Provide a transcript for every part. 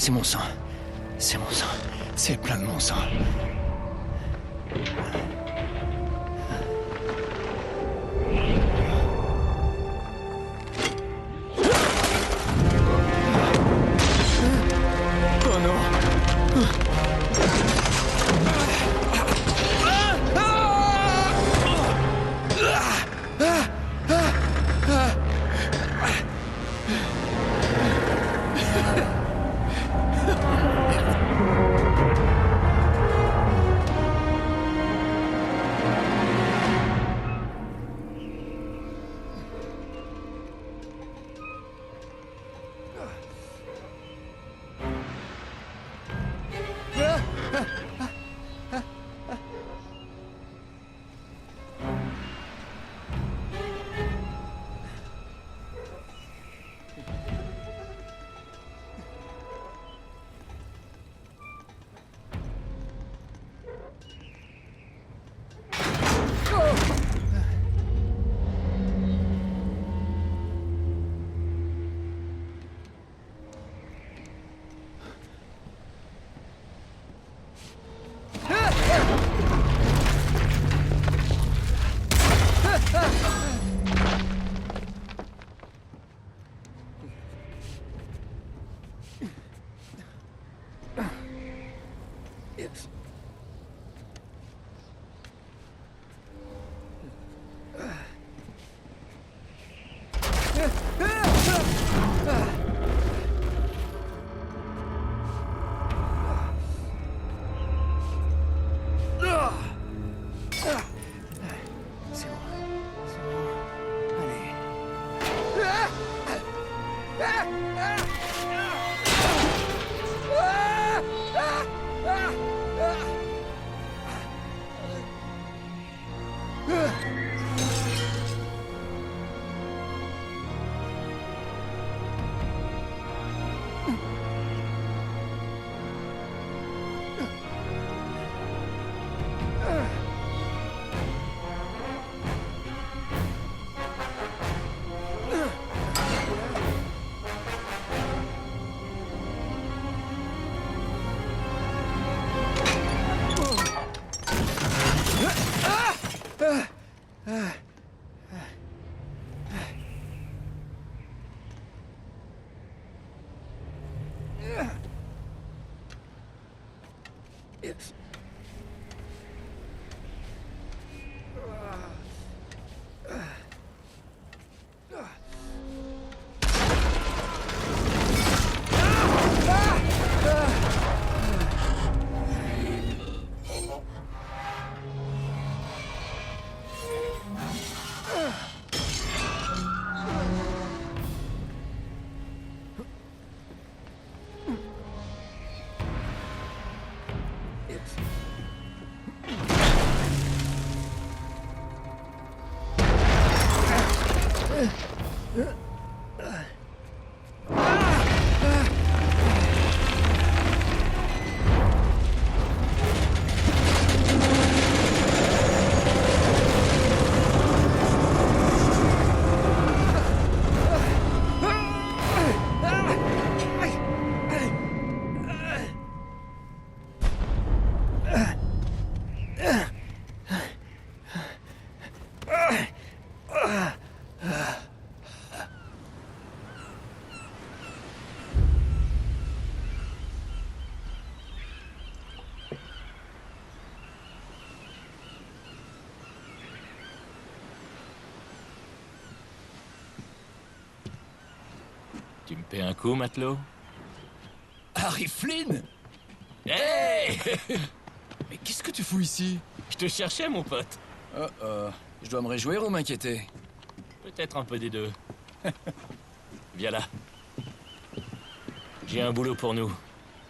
C'est mon sang. C'est mon sang. C'est plein de mon sang. Oh non! Yes. C'est bon. C'est bon. Yes. Tu me paies un coup, matelot? Harry Flynn! Hey! Mais qu'est-ce que tu fous ici? Je te cherchais, mon pote. Je dois me réjouir ou m'inquiéter? Peut-être un peu des deux. Viens là. J'ai un boulot pour nous.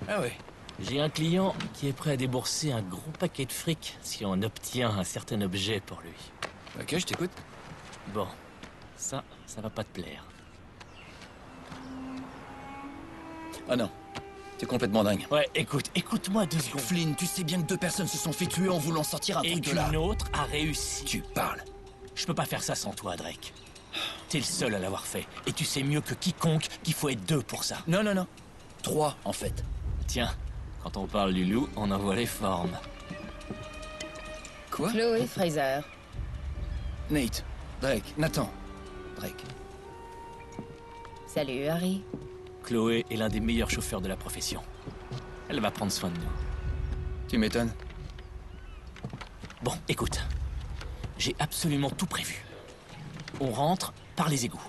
Ah oui. J'ai un client qui est prêt à débourser un gros paquet de fric si on obtient un certain objet pour lui. Ok, je t'écoute. Bon, ça va pas te plaire. Ah non, t'es complètement dingue. Ouais, écoute-moi 2 secondes. Flynn, tu sais bien que 2 personnes se sont fait tuer en voulant sortir un Et truc de là. qu'une autre a réussi. Tu parles. Je peux pas faire ça sans toi, Drake. T'es le seul à l'avoir fait. Et tu sais mieux que quiconque qu'il faut être 2 pour ça. Non. 3, en fait. Tiens, quand on parle du loup, on en voit les formes. Quoi? Chloé Fraser. Nate. Drake. Nathan. Drake. Salut, Harry. Chloé est l'un des meilleurs chauffeurs de la profession. Elle va prendre soin de nous. Tu m'étonnes. Bon, écoute. J'ai absolument tout prévu. On rentre par les égouts.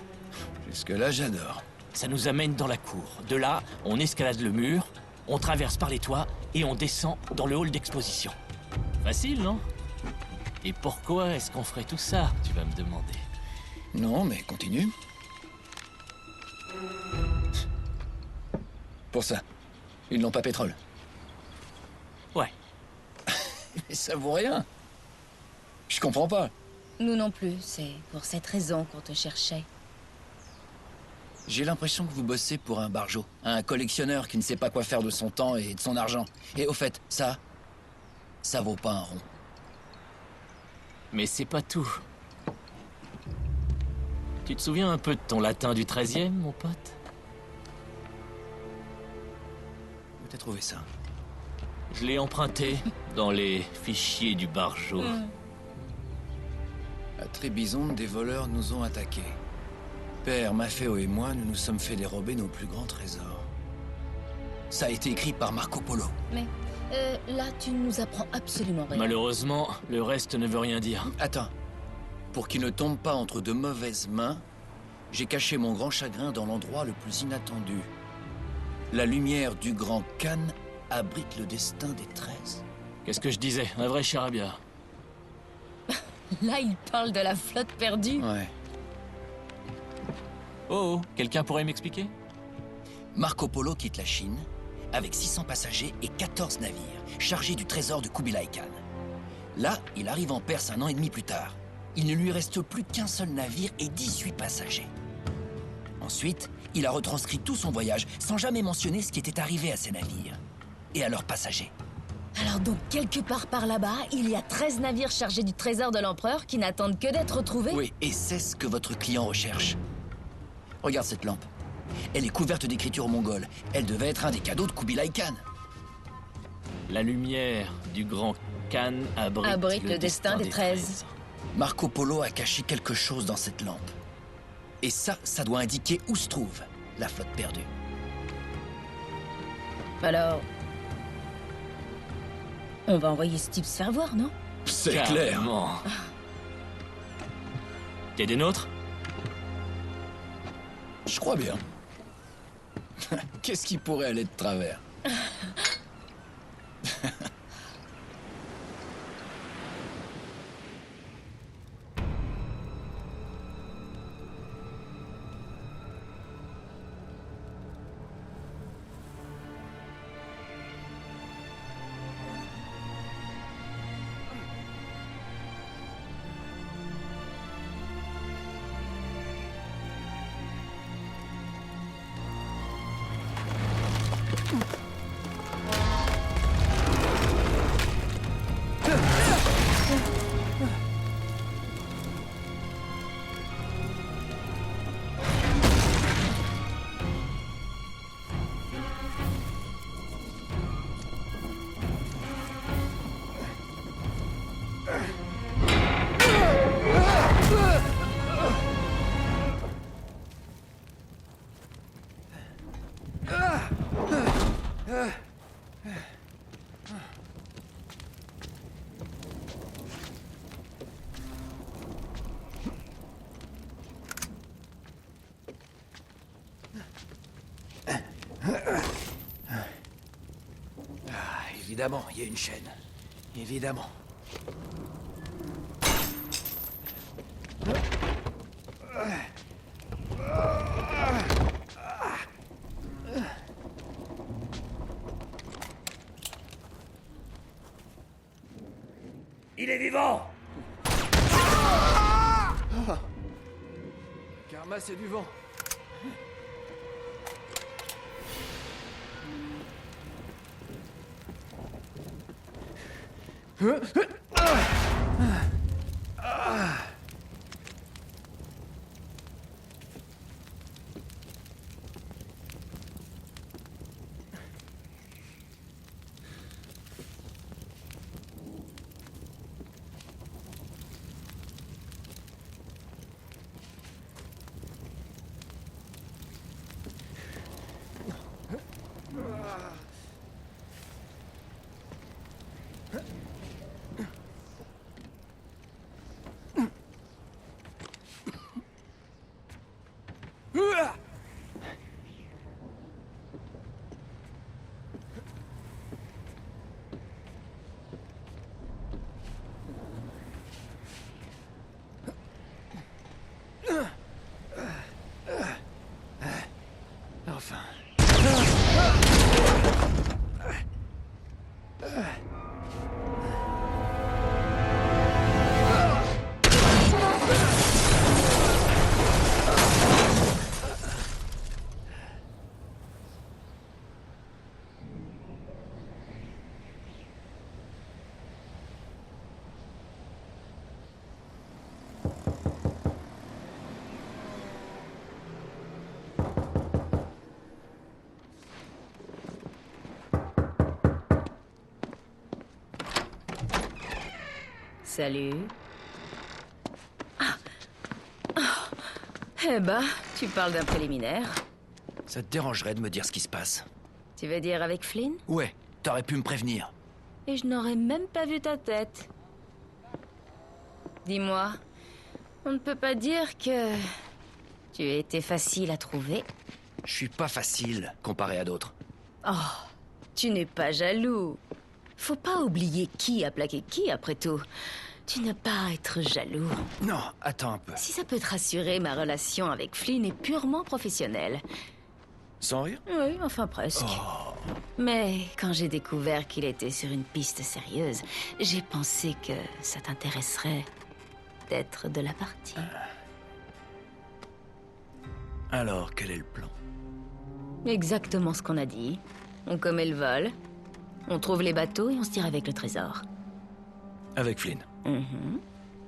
Jusque-là, j'adore. Ça nous amène dans la cour. De là, on escalade le mur, on traverse par les toits et on descend dans le hall d'exposition. Facile, non? Et pourquoi est-ce qu'on ferait tout ça, tu vas me demander? Non, mais continue. Pour ça. Ils n'ont pas pétrole. Ouais. Mais ça vaut rien. Je comprends pas. Nous non plus, c'est pour cette raison qu'on te cherchait. J'ai l'impression que vous bossez pour un barjot. Un collectionneur qui ne sait pas quoi faire de son temps et de son argent. Et au fait, ça vaut pas un rond. Mais c'est pas tout. Tu te souviens un peu de ton latin du 13e, mon pote? Où t'as trouvé ça? Je l'ai emprunté dans les fichiers du barjot. À Trébizonde, des voleurs nous ont attaqués. Père, Maffeo et moi, nous nous sommes fait dérober nos plus grands trésors. Ça a été écrit par Marco Polo. Mais là, tu ne nous apprends absolument rien. Malheureusement, le reste ne veut rien dire. Attends. Pour qu'il ne tombe pas entre de mauvaises mains, j'ai caché mon grand chagrin dans l'endroit le plus inattendu. La lumière du grand Khan abrite le destin des 13. Qu'est-ce que je disais? Un vrai charabia. Là, il parle de la flotte perdue. Ouais. Oh, quelqu'un pourrait m'expliquer? Marco Polo quitte la Chine avec 600 passagers et 14 navires chargés du trésor de Kubilai Khan. Là, il arrive en Perse un an et demi plus tard. Il ne lui reste plus qu'un seul navire et 18 passagers. Ensuite, il a retranscrit tout son voyage sans jamais mentionner ce qui était arrivé à ses navires et à leurs passagers. Alors donc, quelque part par là-bas, il y a 13 navires chargés du trésor de l'empereur qui n'attendent que d'être retrouvés? Oui, et c'est ce que votre client recherche. Regarde cette lampe. Elle est couverte d'écritures mongoles. Elle devait être un des cadeaux de Kubilai Khan. La lumière du grand Khan abrite le destin des 13. Marco Polo a caché quelque chose dans cette lampe. Et ça doit indiquer où se trouve la flotte perdue. Alors... on va envoyer ce type se faire voir, non? C'est Carrément. T'es des nôtres? Je crois bien. Qu'est-ce qui pourrait aller de travers? Évidemment, il y a une chaîne. Évidemment. Il est vivant! Karma, c'est du vent. Salut. Eh ben, tu parles d'un préliminaire. Ça te dérangerait de me dire ce qui se passe? Tu veux dire avec Flynn? Ouais, t'aurais pu me prévenir. Et je n'aurais même pas vu ta tête. Dis-moi, on ne peut pas dire que... tu as été facile à trouver? Je suis pas facile, comparé à d'autres. Oh, tu n'es pas jaloux. Faut pas oublier qui a plaqué qui, après tout. Tu n'as pas à être jaloux. Non, attends un peu. Si ça peut te rassurer, ma relation avec Flynn est purement professionnelle. Sans rire? Oui, enfin presque. Mais quand j'ai découvert qu'il était sur une piste sérieuse, j'ai pensé que ça t'intéresserait d'être de la partie. Alors, quel est le plan? Exactement ce qu'on a dit. On commet le vol, on trouve les bateaux et on se tire avec le trésor. Avec Flynn.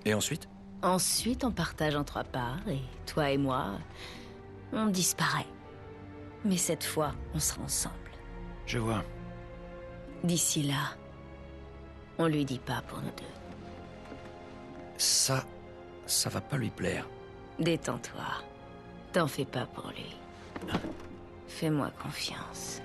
Et ensuite? Ensuite, on partage en 3 parts et toi et moi, on disparaît. Mais cette fois, on sera ensemble. Je vois. D'ici là, on lui dit pas pour nous deux. Ça va pas lui plaire. Détends-toi. T'en fais pas pour lui. Fais-moi confiance.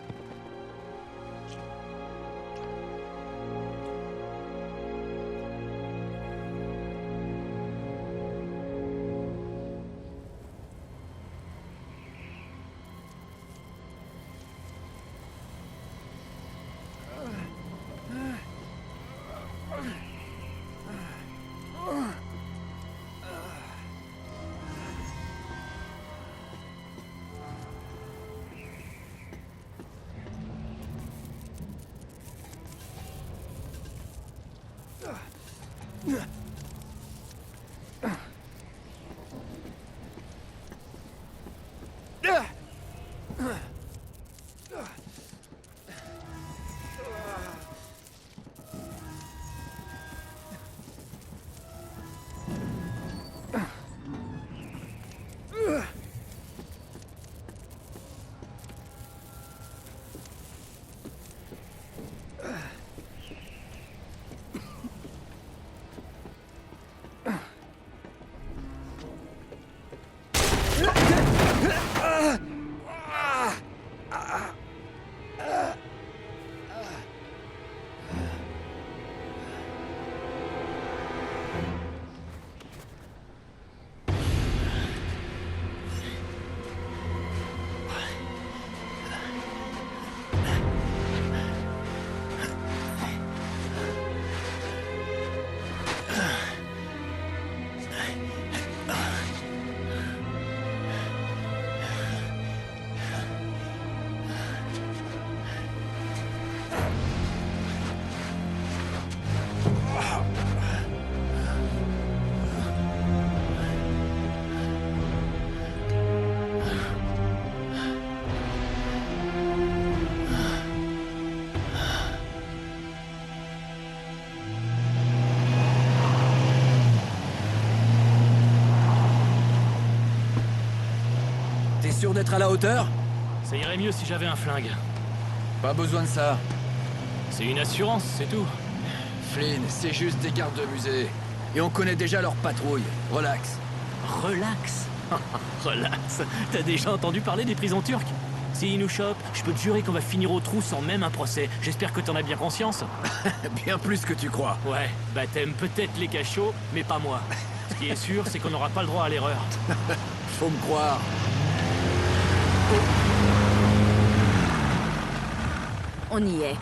T'es sûr d'être à la hauteur? Ça irait mieux si j'avais un flingue. Pas besoin de ça. C'est une assurance, c'est tout. Flynn, c'est juste des gardes de musée. Et on connaît déjà leur patrouille. Relax. Relax. Relax. T'as déjà entendu parler des prisons turques? S'ils nous chopent, je peux te jurer qu'on va finir au trou sans même un procès. J'espère que t'en as bien conscience. Bien plus que tu crois. Ouais, bah t'aimes peut-être les cachots, mais pas moi. Ce qui est sûr, c'est qu'on n'aura pas le droit à l'erreur. Faut me croire. On y est.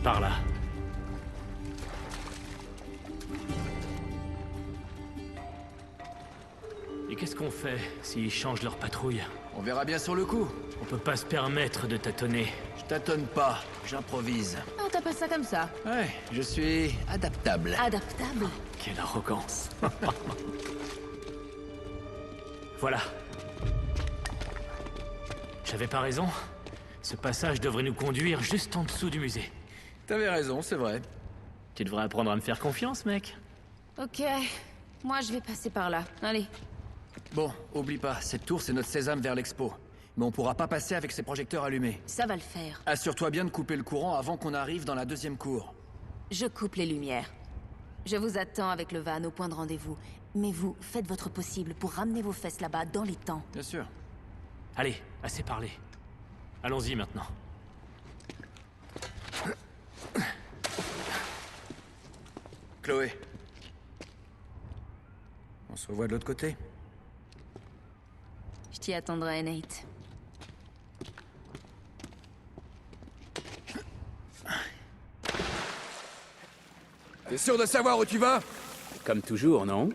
Par là. Et qu'est-ce qu'on fait s'ils changent leur patrouille? On verra bien sur le coup. On peut pas se permettre de tâtonner. Je tâtonne pas, j'improvise. Oh, t'appelles ça comme ça? Ouais, je suis adaptable. Adaptable? Quelle arrogance. Voilà. J'avais pas raison. Ce passage devrait nous conduire juste en dessous du musée. T'avais raison, c'est vrai. Tu devrais apprendre à me faire confiance, mec. Ok, moi je vais passer par là. Allez. Bon, oublie pas, cette tour c'est notre sésame vers l'expo. Mais on pourra pas passer avec ces projecteurs allumés. Ça va le faire. Assure-toi bien de couper le courant avant qu'on arrive dans la deuxième cour. Je coupe les lumières. Je vous attends avec le van au point de rendez-vous. Mais vous, faites votre possible pour ramener vos fesses là-bas dans les temps. Bien sûr. Allez, assez parlé. Allons-y maintenant. Chloé. On se revoit de l'autre côté. Je t'y attendrai, Nate. T'es sûr de savoir où tu vas? Comme toujours, non?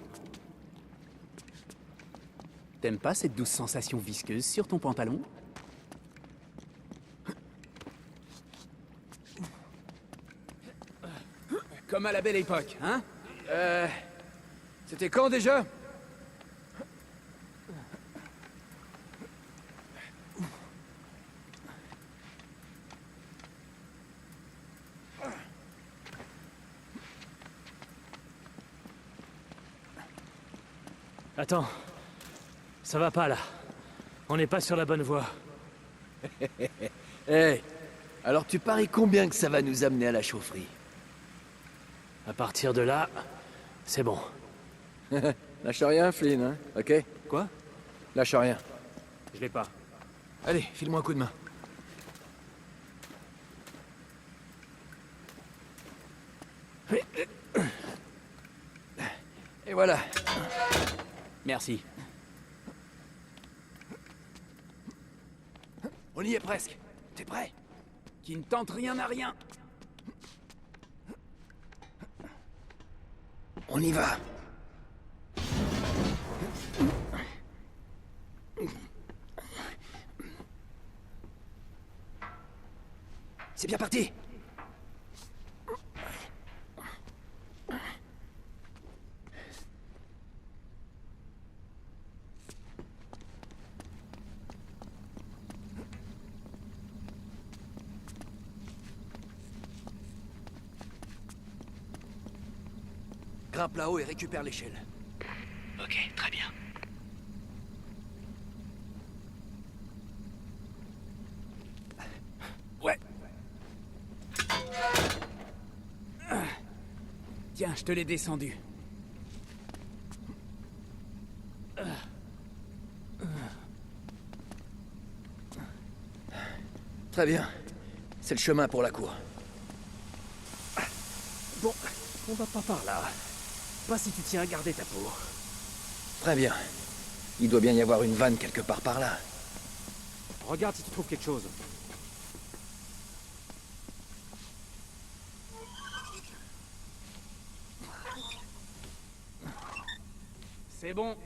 T'aimes pas cette douce sensation visqueuse sur ton pantalon? Comme à la belle époque, hein? C'était quand déjà? Attends. Ça va pas, là. On n'est pas sur la bonne voie. Hey, alors tu paries combien que ça va nous amener à la chaufferie? À partir de là, c'est bon. Lâche rien, Flynn, hein, ok? Quoi? Lâche rien. Je l'ai pas. Allez, file-moi un coup de main. Et voilà. Merci. On y est presque. T'es prêt? Qui ne tente rien à rien. On y va. C'est bien parti. Grimpe là-haut et récupère l'échelle. Ok, très bien. Ouais. Tiens, je te l'ai descendu. Très bien. C'est le chemin pour la cour. Bon, on va pas par là. Pas si tu tiens à garder ta peau. Très bien. Il doit bien y avoir une vanne quelque part par là. Regarde si tu trouves quelque chose. C'est bon.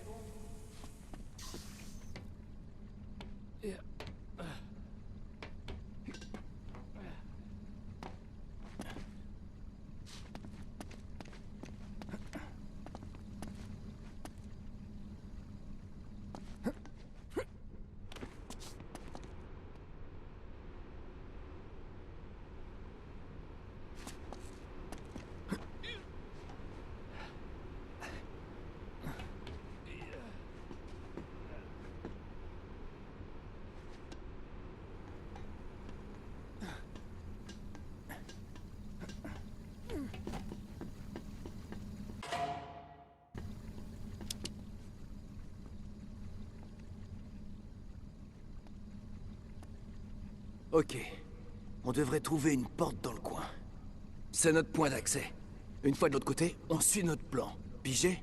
Ok. On devrait trouver une porte dans le coin. C'est notre point d'accès. Une fois de l'autre côté, on suit notre plan. Pigé?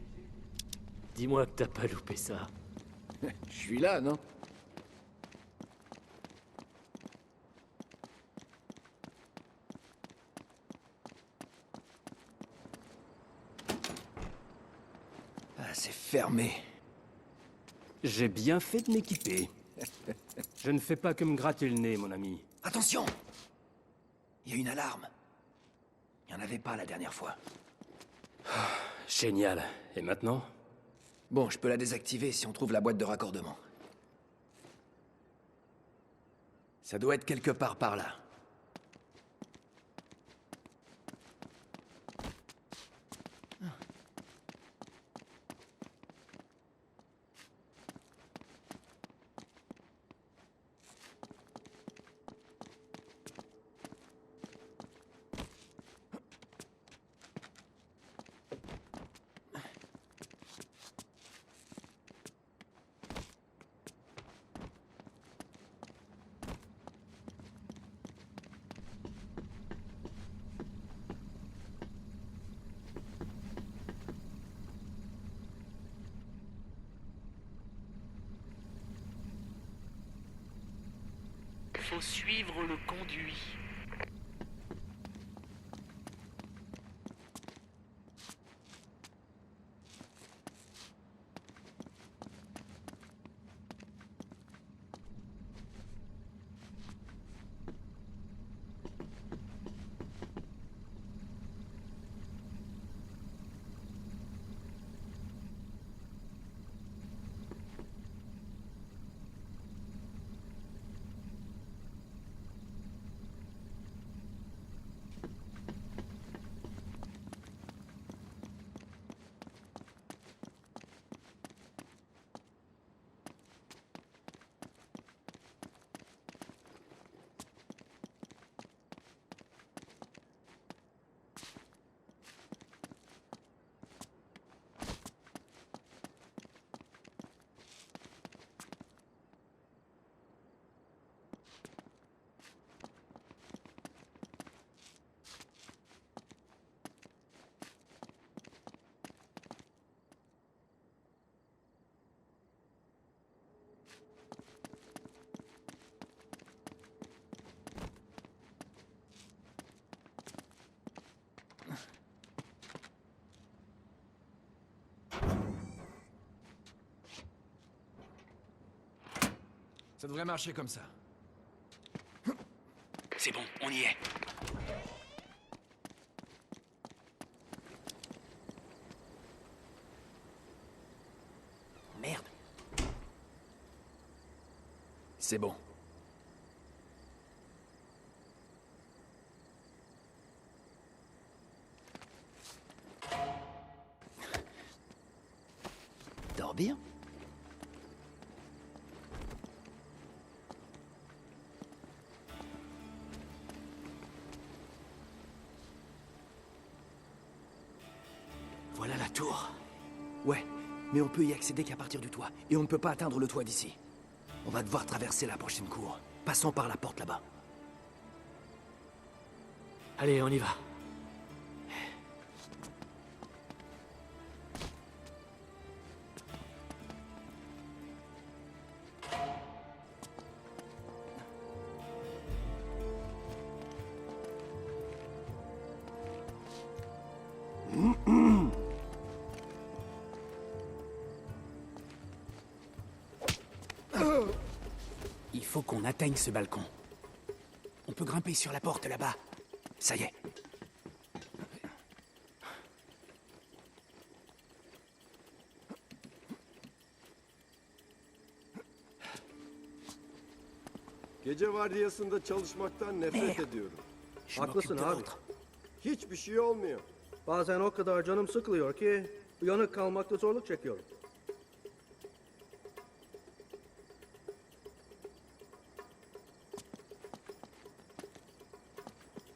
Dis-moi que t'as pas loupé ça. Je suis là, non? Ah, c'est fermé. J'ai bien fait de m'équiper. Je ne fais pas que me gratter le nez, mon ami. Attention! Il y a une alarme. Il n'y en avait pas la dernière fois. Génial. Et maintenant? Bon, je peux la désactiver si on trouve la boîte de raccordement. Ça doit être quelque part par là. Faut suivre le conduit. Ça devrait marcher comme ça. C'est bon, on y est. Merde. C'est bon. Dormir? Voilà la tour. Ouais, mais on peut y accéder qu'à partir du toit. Et on ne peut pas atteindre le toit d'ici. On va devoir traverser la prochaine cour. Passons par la porte là-bas. Allez, on y va. Il faut qu'on atteigne ce balcon. On peut grimper sur la porte là-bas. Ça y est. Gece vardiyasında çalışmaktan nefret ediyorum. Je m'occupe Haklısın de abi. l'autre. Hiçbir şey olmuyor. Bazen o kadar canım sıkılıyor ki uyanık kalmakta zorluk çekiyorum.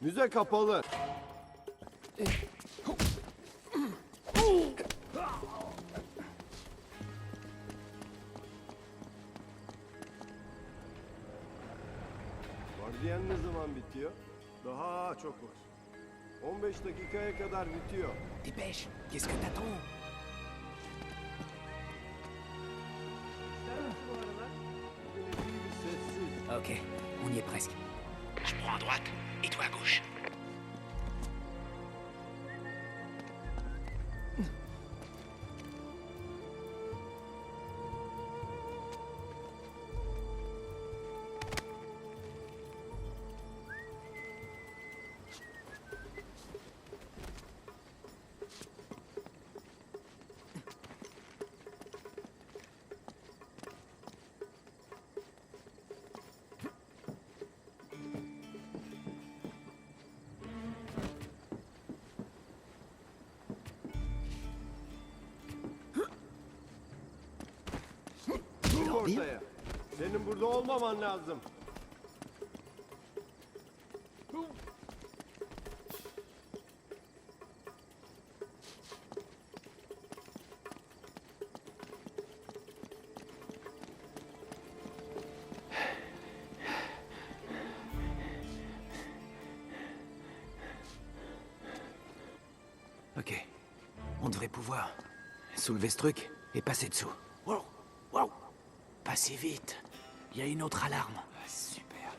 Müze kapalı. Vardiyan ne zaman bitiyor? Daha çok var. 15 dakikaya kadar bitiyor. Dépêche, qu'est-ce que t'attends? Sessiz. Ok, on y est presque. Je prends à droite et toi à gauche. rien? ortaya. Senin burada olmaman lazım. Ok. On devrait pouvoir soulever ce truc et passer dessous. Wow, wow. Pas si vite. Il y a une autre alarme. Ah, super.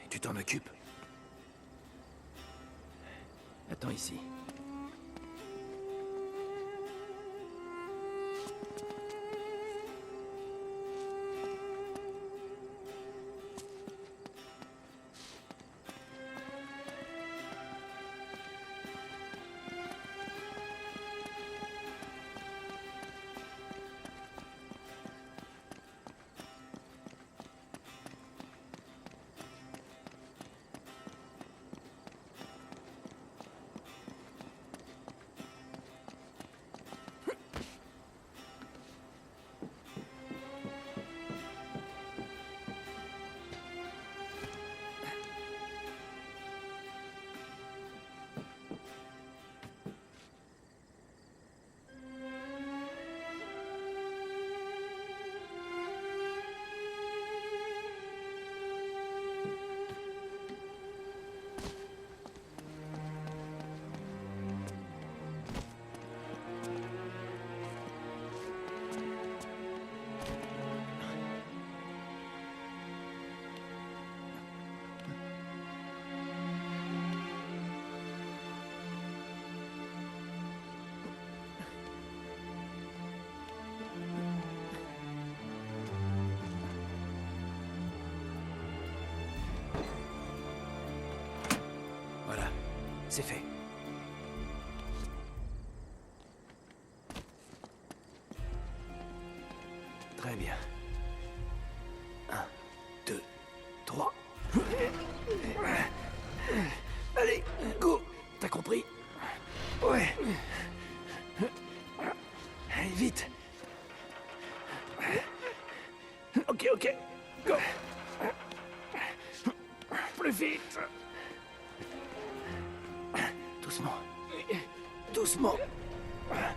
Tu t'en occupes? Attends ici. Voilà, c'est fait. Très bien. 1, 2, 3. Allez, go! T'as compris? Ouais. Allez, vite. Ok, ok. Go! Plus vite. Doucement. Doucement. Ouais.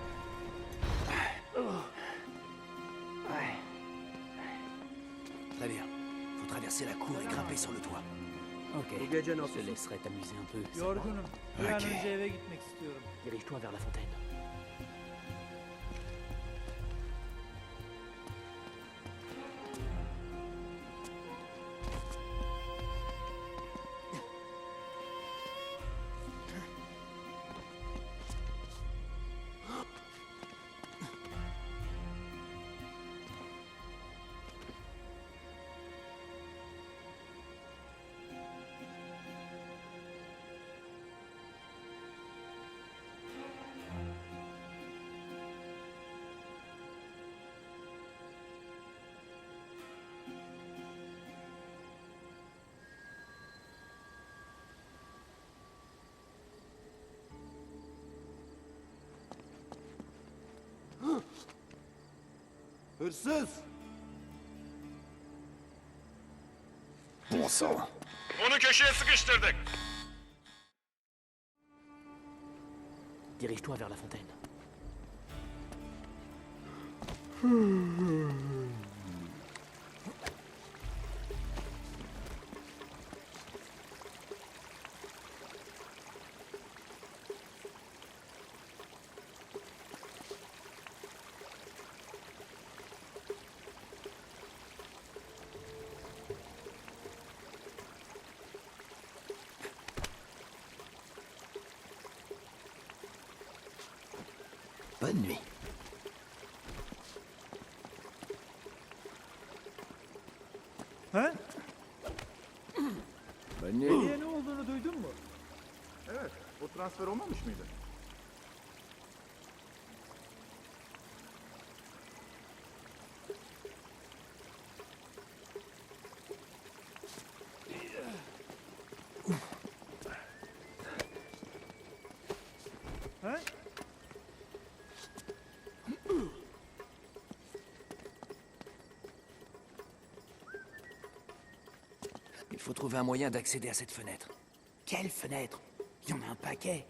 Très bien. Faut traverser la cour et grimper sur le toit. Ok. Bu gece Je te nasılsın? laisserai t'amuser un peu. c'est Yorgunum. Bir an Ok. önce eve gitmek istiyorum. bon. Dirige-toi vers la fontaine. Hırsız! Bon sang. Onu köşeye sıkıştırdık. Dirige-toi vers la fontaine. Bonne nuit. Ha? Bonne nuit. Niye ne olduğunu duydun mu? Evet, o transfer olmamış mıydı? Ha? faut trouver un moyen d'accéder à cette fenêtre. Quelle fenêtre? Il y en a un paquet.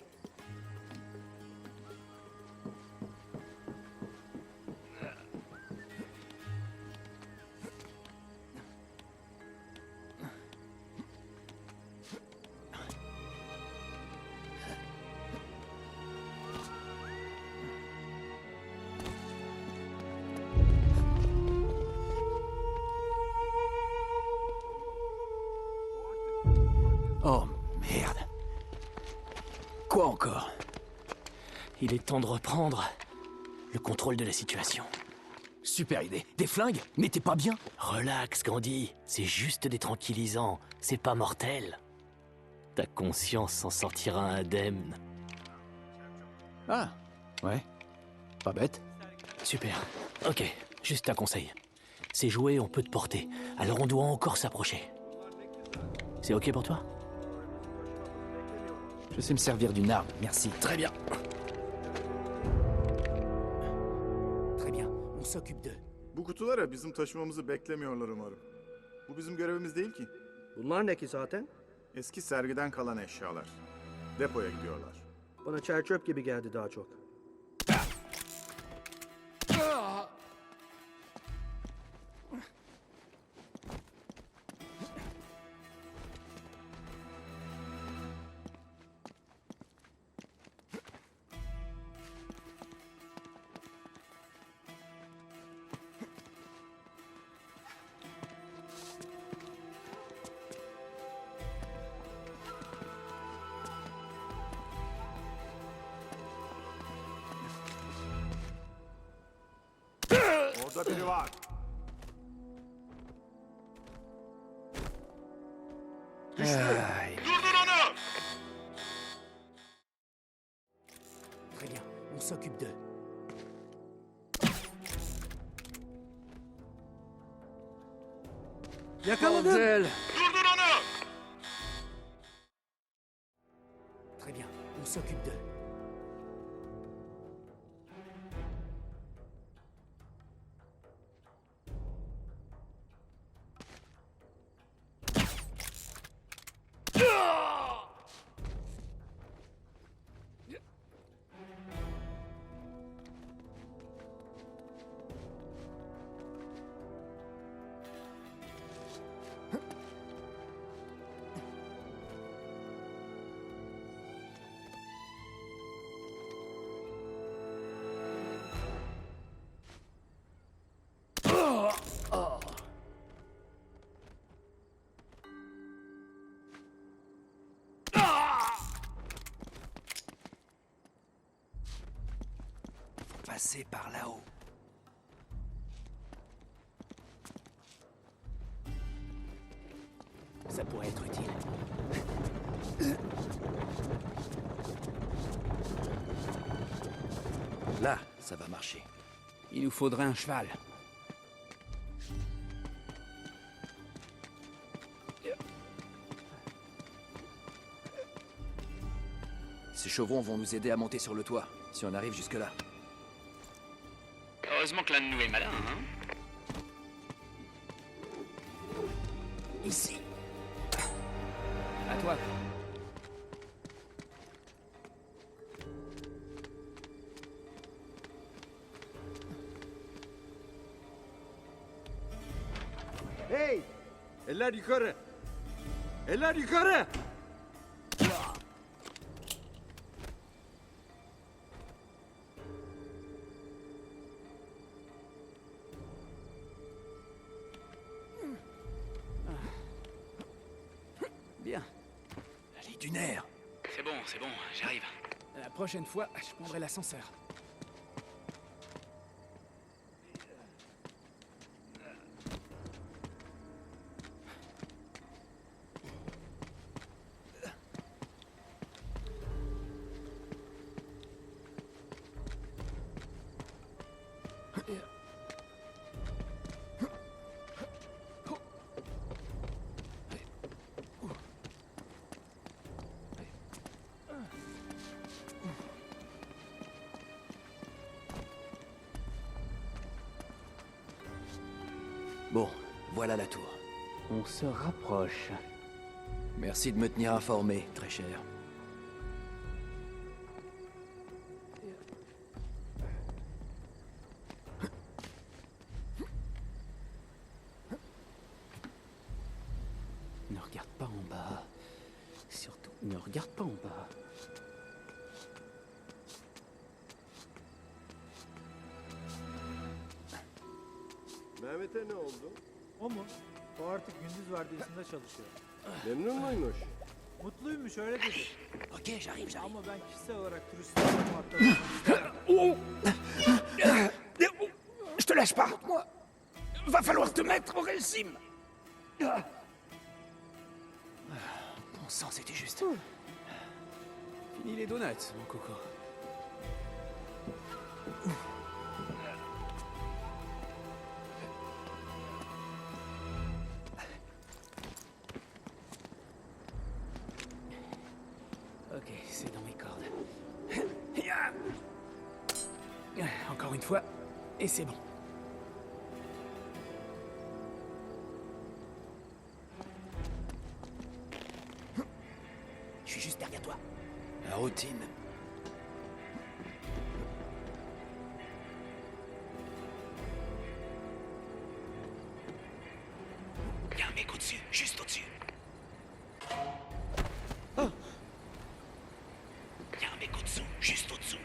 Oh, merde. Quoi encore? Il est temps de reprendre le contrôle de la situation. Super idée. Des flingues? Mais t'es pas bien? Relax, Gandhi. C'est juste des tranquillisants. C'est pas mortel. Ta conscience s'en sortira indemne. Ah, ouais. Pas bête. Super. Ok, juste un conseil. Ces jouets, on peut te porter. Alors on doit encore s'approcher. C'est ok pour toi? Je sais me servir d'une arme, merci. Très bien. Très bien, on s'occupe d'eux. Bu kutulara bizim taşımamızı beklemiyorlar umarım. Bu bizim görevimiz değil ki. Bunlar ne ki zaten? Eski sergiden kalan eşyalar. Depoya gidiyorlar. Bana çer çöp gibi geldi daha çok. Orada biri var. Durdur onu! Très bien, on s'occupe d'eux. Yakaladım. Durdur onu! Très bien, on s'occupe d'eux. Passer par là-haut. Ça pourrait être utile. Là, ça va marcher. Il nous faudrait un cheval. Ces chevrons vont nous aider à monter sur le toit, si on arrive jusque-là. Heureusement que l'un de nous est malin, hein? Ici. À toi. Hey! Eller yukarı! Eller yukarı! Bien. Les dunaires. C'est bon, j'arrive. La prochaine fois, je prendrai l'ascenseur. Bon, voilà la tour. On se rapproche. Merci de me tenir informé, très cher. Ne regarde pas en bas. Surtout, ne regarde pas en bas. Mehmet'e ne oldu? O mu? O artık gündüz vardiyasında çalışıyor. Memnun muymuş? Mutluymuş öyle dedi. Ok, j'arrive. Ama ben kişisel olarak turistlerle muhatap olmak istemem. Je te lâche pas. Moi, va falloir te mettre au régime. Bon sang, c'était juste. Fini les donuts, mon coco. Ok, c'est dans mes cordes. Encore une fois, et c'est bon. Je suis juste derrière toi. La routine. Il y a un mec au-dessus, juste au-dessus. Il y a un mec au-dessous, juste au-dessous.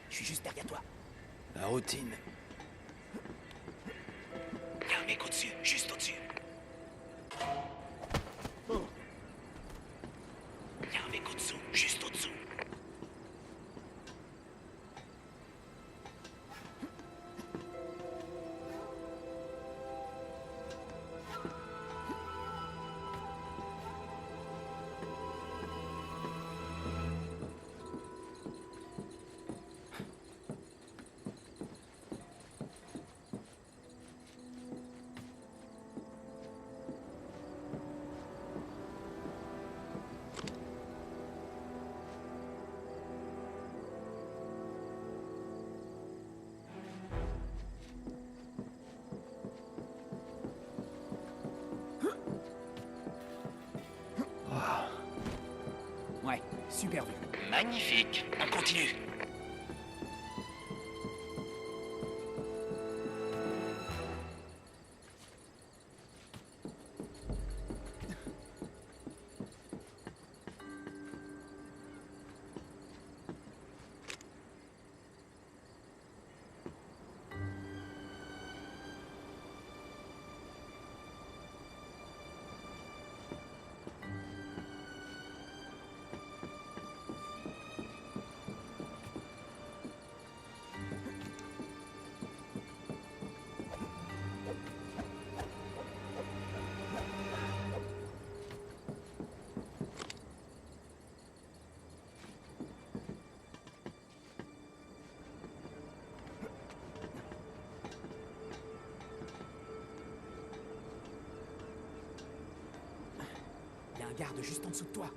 Je suis juste derrière toi. La routine. Il y a un mec au-dessus, juste au-dessus. Il y a un mec au-dessous, juste au-dessous. Ouais, super vu. Magnifique. On continue. Regarde, juste en dessous de toi.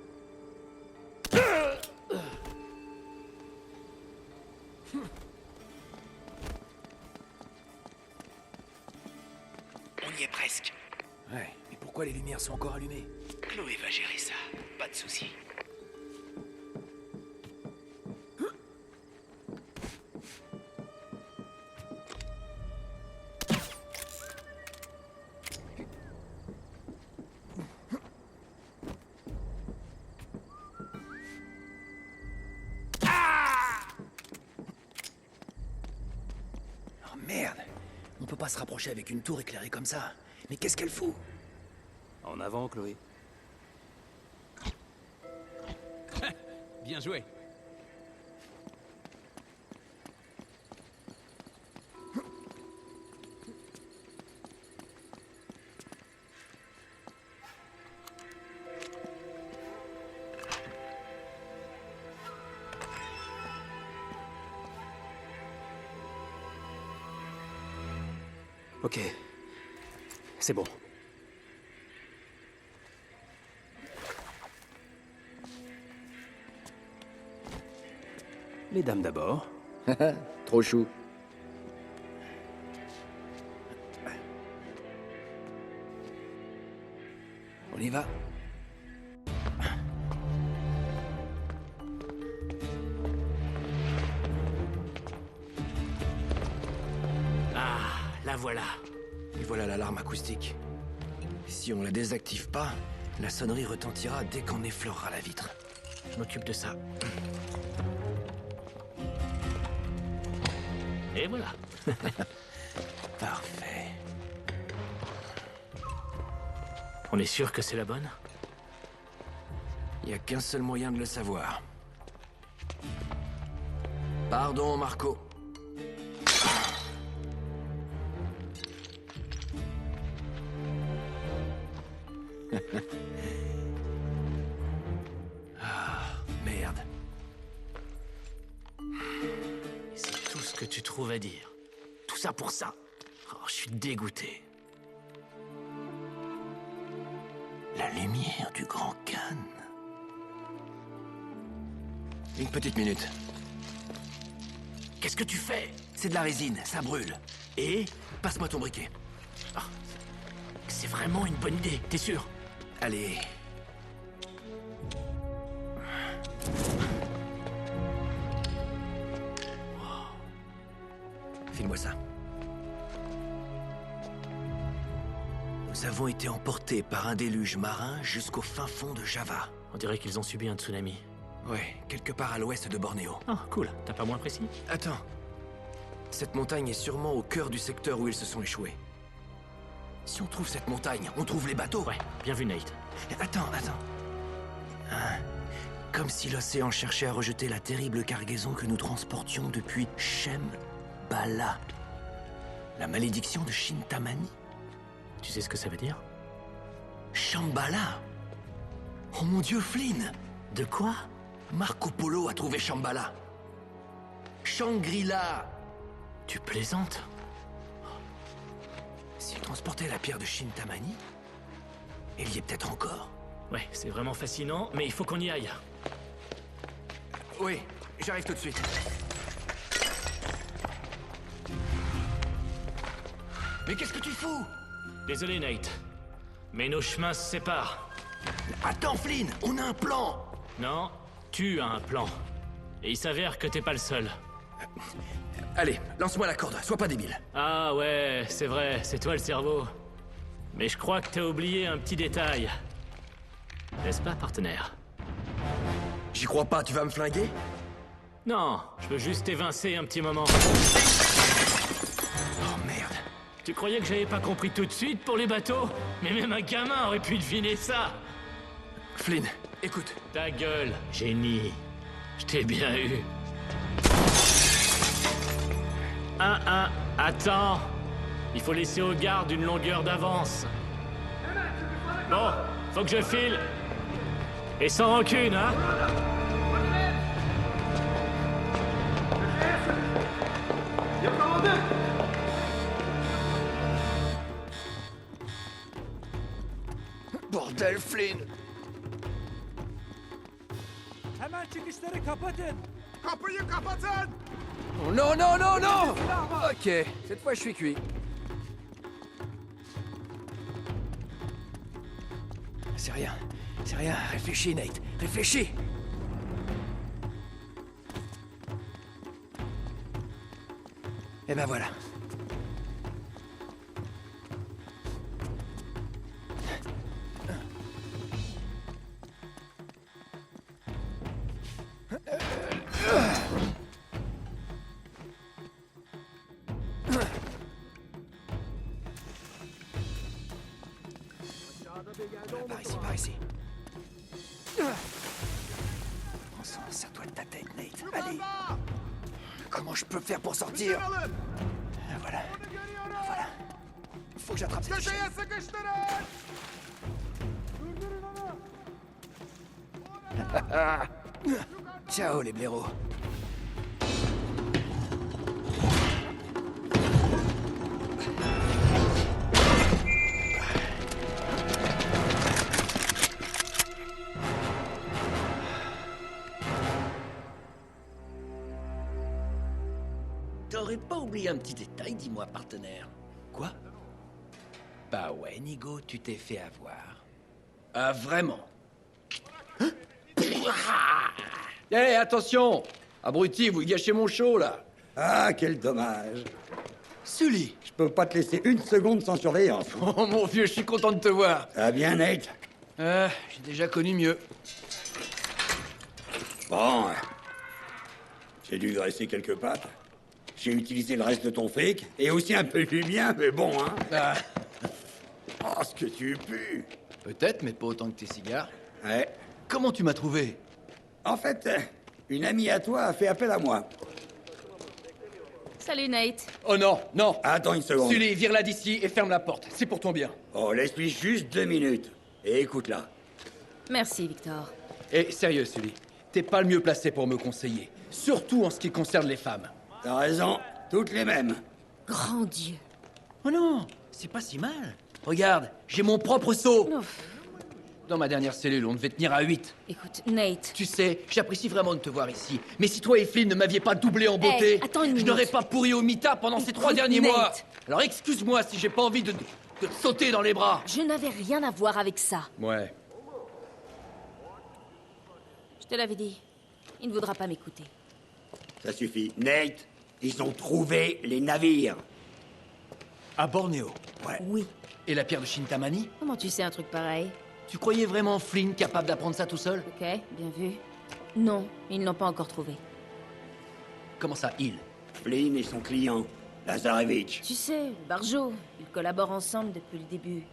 On y est presque. Ouais, mais pourquoi les lumières sont encore allumées? Chloé va gérer ça, pas de souci. Oh merde! On peut pas se rapprocher avec une tour éclairée comme ça. Mais qu'est-ce qu'elle fout? En avant, Chloé. Bien joué. Ok. C'est bon. Les dames d'abord. Trop chou. On y va. Ah, la voilà. Et voilà l'alarme acoustique. Si on la désactive pas, la sonnerie retentira dès qu'on effleurera la vitre. Je m'occupe de ça. Et voilà. Parfait. On est sûr que c'est la bonne? Il n'y a qu'un seul moyen de le savoir. Pardon, Marco. Ah, merde. Et c'est tout ce que tu trouves à dire. Tout ça pour ça. Oh, je suis dégoûté. La lumière du Grand Khan. Une petite minute. Qu'est-ce que tu fais? C'est de la résine, ça brûle. Et? Passe-moi ton briquet. Ah, c'est vraiment une bonne idée, t'es sûr? Allez. File-moi ça. Nous avons été emportés par un déluge marin jusqu'au fin fond de Java. On dirait qu'ils ont subi un tsunami. Ouais, quelque part à l'ouest de Bornéo. Ah, cool. T'as pas moins précis? Attends. Cette montagne est sûrement au cœur du secteur où ils se sont échoués. Si on trouve cette montagne, on trouve les bateaux. Ouais, bien vu, Nate. Attends. Hein? Comme si l'océan cherchait à rejeter la terrible cargaison que nous transportions depuis Shambhala. La malédiction de Shintamani. Tu sais ce que ça veut dire? Shambhala. Oh mon Dieu, Flynn! De quoi? Marco Polo a trouvé Shambhala. Shangri-La. Tu plaisantes? S'il transportait la pierre de Shintamani, il y est peut-être encore. Ouais, c'est vraiment fascinant, mais il faut qu'on y aille. Oui, j'arrive tout de suite. Mais qu'est-ce que tu fous? Désolé, Nate. Mais nos chemins se séparent. Attends, Flynn, on a un plan. Non, tu as un plan. Et il s'avère que t'es pas le seul. Allez, lance-moi la corde, sois pas débile. Ah ouais, c'est vrai, c'est toi le cerveau. Mais je crois que t'as oublié un petit détail. N'est-ce pas, partenaire? J'y crois pas, tu vas me flinguer? Non, je veux juste t'évincer un petit moment. Oh merde. Tu croyais que j'avais pas compris tout de suite pour les bateaux? Mais même un gamin aurait pu deviner ça. Flynn, écoute. Ta gueule, génie. Je t'ai bien eu. Attends. Il faut laisser aux gardes une longueur d'avance. Bon, faut que je file. Et sans rancune, hein? Bordel, Flynn! çıkışları kapatın. Kapıyı kapatın! Oh, non, non, non, non! Ok, cette fois je suis cuit. C'est rien. C'est rien. Réfléchis, Nate. Réfléchis. Eh ben voilà. Par ici, par ici. Bon sang, serre-toi de ta tête, Nate. Allez. Comment je peux faire pour sortir? Voilà. Voilà. Faut que j'attrape cette chaîne. Ciao, les blaireaux. T'aurais pas oublié un petit détail, dis-moi, partenaire? Quoi? Bah ouais, Nigo, tu t'es fait avoir. Ah, vraiment? Hé, attention! Abruti, vous gâchez mon show, là! Ah, quel dommage. Sully! Je peux pas te laisser une seconde sans surveillance. Oh, mon vieux, je suis content de te voir. Ça va bien, Nate? J'ai déjà connu mieux. Bon. J'ai dû graisser quelques pattes. J'ai utilisé le reste de ton fric, et aussi un peu du mien, mais bon, hein. Ah. Oh, ce que tu pues. Peut-être, mais pas autant que tes cigares. Ouais. Comment tu m'as trouvé? En fait, une amie à toi a fait appel à moi. Salut, Nate. Oh non, non! Attends une seconde. Sully, vire-la d'ici et ferme la porte. C'est pour ton bien. Oh, laisse-lui juste 2 minutes. Et écoute-la. Merci, Victor. Et sérieux, Sully, t'es pas le mieux placé pour me conseiller. Surtout en ce qui concerne les femmes. T'as raison, toutes les mêmes. Grand Dieu. Oh non, c'est pas si mal. Regarde, j'ai mon propre seau. Ouf. Dans ma dernière cellule, on devait tenir à 8. Écoute, Nate. Tu sais, j'apprécie vraiment de te voir ici. Mais si toi et Flynn ne m'aviez pas doublé en beauté, Hey, attends une je minute. n'aurais pas pourri au mita pendant ces 3 derniers Nate. mois. Alors excuse-moi si j'ai pas envie de te sauter dans les bras. Je n'avais rien à voir avec ça. Ouais. Je te l'avais dit. Il ne voudra pas m'écouter. Ça suffit. Nate, ils ont trouvé les navires. À Bornéo. Ouais. Oui. Et la pierre de Shintamani? Comment tu sais un truc pareil? Tu croyais vraiment Flynn capable d'apprendre ça tout seul? Ok, bien vu. Non, ils ne l'ont pas encore trouvé. Comment ça, il? Flynn et son client, Lazarevitch. Tu sais, Barjo, ils collaborent ensemble depuis le début.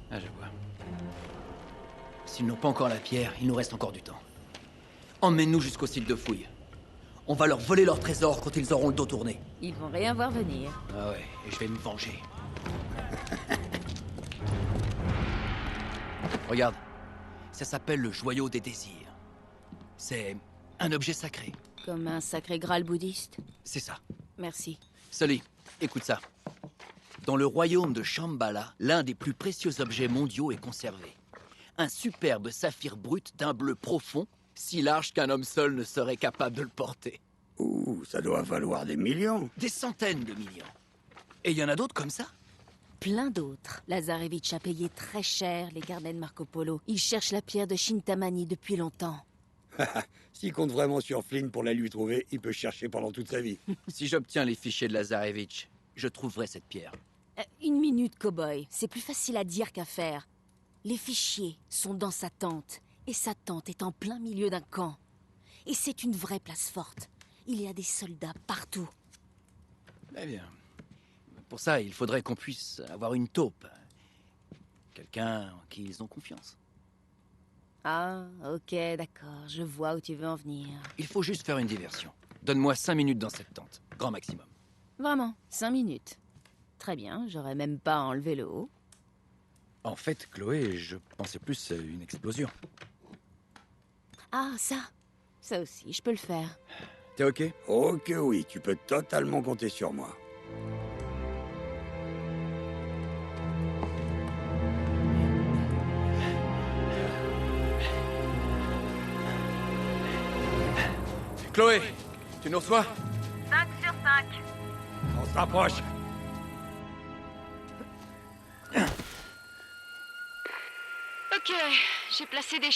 Ah, je vois. S'ils n'ont pas encore la pierre, il nous reste encore du temps. Emmène-nous jusqu'au site de fouille. On va leur voler leur trésor quand ils auront le dos tourné. Ils vont rien voir venir. Ah ouais, et je vais me venger. Regarde, ça s'appelle le joyau des désirs. C'est un objet sacré. Comme un sacré Graal bouddhiste. C'est ça. Merci. Sully, écoute ça. Dans le royaume de Shambhala, l'un des plus précieux objets mondiaux est conservé. Un superbe saphir brut d'un bleu profond, si large qu'un homme seul ne serait capable de le porter. Ouh, ça doit valoir des millions. Des centaines de millions. Et il y en a d'autres comme ça? Plein d'autres. Lazarevitch a payé très cher les carnets de Marco Polo. Il cherche la pierre de Shintamani depuis longtemps. S'il compte vraiment sur Flynn pour la lui trouver, il peut chercher pendant toute sa vie. Si j'obtiens les fichiers de Lazarevitch, je trouverai cette pierre. Une minute, cow-boy. C'est plus facile à dire qu'à faire. Les fichiers sont dans sa tente. Et sa tente est en plein milieu d'un camp. Et c'est une vraie place forte. Il y a des soldats partout. Eh bien, pour ça, il faudrait qu'on puisse avoir une taupe. Quelqu'un en qui ils ont confiance. Ah, ok, d'accord. Je vois où tu veux en venir. Il faut juste faire une diversion. Donne-moi 5 minutes dans cette tente. Grand maximum. Vraiment, 5 minutes. Très bien, j'aurais même pas enlevé le haut. En fait, Chloé, je pensais plus à une explosion. Ah, ça. Ça aussi, je peux le faire. T'es ok? Ok, oui, tu peux totalement compter sur moi. Chloé, tu nous reçois? 5 sur 5. On se rapproche. Ok, j'ai placé des...